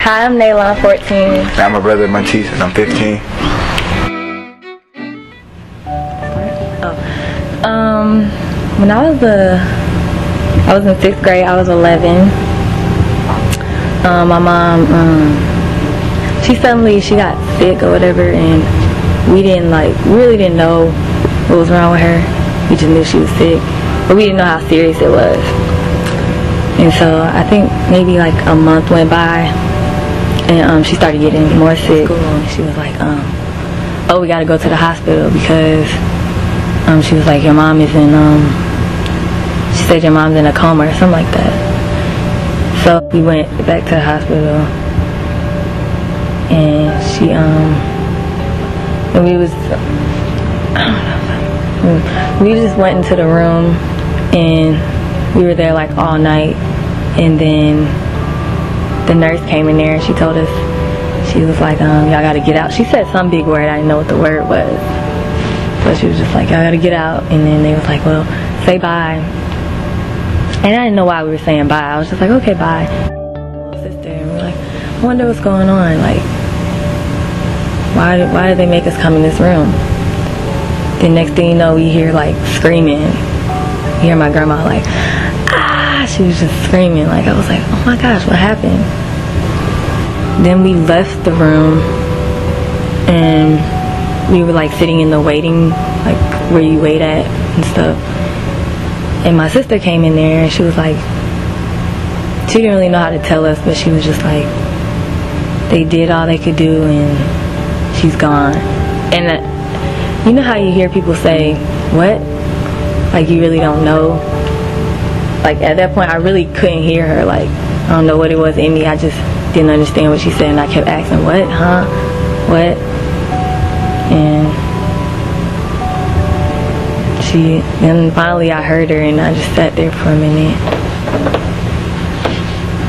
Hi, I'm Nayla, I'm 14. I'm my brother Matisse, and I'm 15. When I was in 6th grade, I was 11. My mom, she got sick or whatever, and we really didn't know what was wrong with her. We just knew she was sick, but we didn't know how serious it was. And so I think maybe like a month went by, and she started getting more sick. And she was like, oh, we gotta go to the hospital because she was like, your mom is in, she said your mom's in a coma or something like that. So we went back to the hospital, and we just went into the room, and we were there like all night. And then the nurse came in there and she told us, she was like, y'all gotta get out. She said some big word, I didn't know what the word was. But she was just like, y'all gotta get out. And then they was like, well, say bye. And I didn't know why we were saying bye. I was just like, okay, bye. Sister, and we were like, I wonder what's going on. Like, why did they make us come in this room? The next thing you know, we hear like screaming. You hear my grandma like, ah, she was just screaming. Like, I was like, oh my gosh, what happened? Then we left the room, and we were like sitting in the waiting, like where you wait at and stuff. And my sister came in there, and she was like, she didn't really know how to tell us, but she was just like, they did all they could do and she's gone. And you know how you hear people say, what? Like you really don't know? Like at that point I really couldn't hear her. Like I don't know what it was in me, I just didn't understand what she said, and I kept asking, what, huh, what? And finally I heard her, and I just sat there for a minute,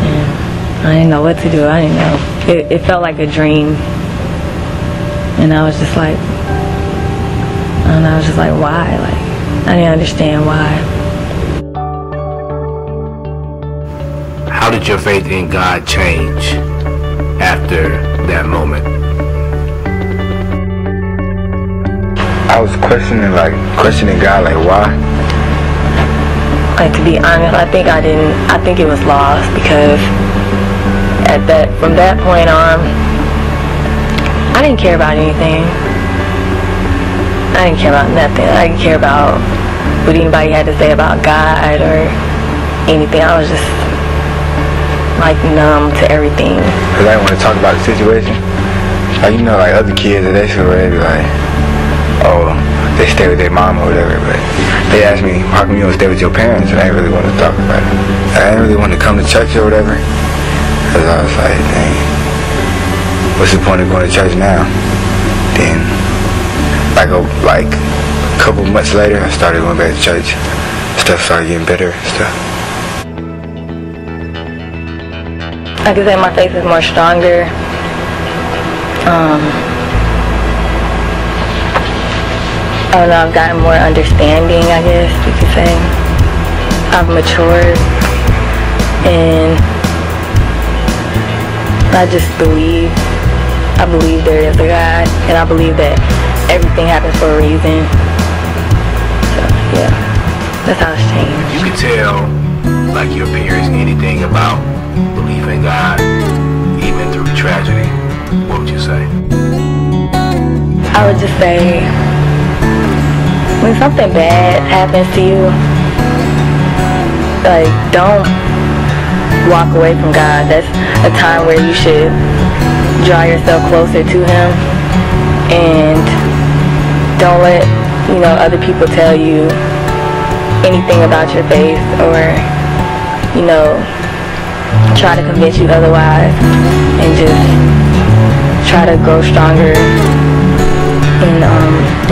and I didn't know what to do. I didn't know. It felt like a dream, and I was just like, and I was just like, why? Like I didn't understand why. How did your faith in God change after that moment? I was questioning God, like why? Like to be honest, I think it was lost, because from that point on, I didn't care about anything. I didn't care about nothing. I didn't care about what anybody had to say about God or anything. I was just like numb to everything. Cause I didn't want to talk about the situation. Like, you know, like other kids at their school, they be like, oh, they stay with their mom or whatever. But they asked me, how come you don't stay with your parents? And I didn't really want to talk about it. I didn't really want to come to church or whatever. Cause I was like, dang, what's the point of going to church now? Then, like a couple months later, I started going back to church. Stuff started getting better and stuff. I could say my faith is more stronger. I don't know, I've gotten more understanding, I guess you could say. I've matured, and I just believe. I believe there is a God, and I believe that everything happens for a reason. So, yeah, that's how it's changed. You could tell, like your peers, anything about belief in God, even through tragedy. What would you say? I would just say, when something bad happens to you, like, don't walk away from God. That's a time where you should draw yourself closer to Him, and don't let, other people tell you anything about your faith, or, try to convince you otherwise, and just try to grow stronger in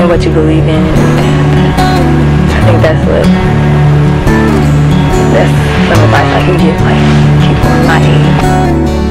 what you believe in. I think that's some advice I can give, like, people my age.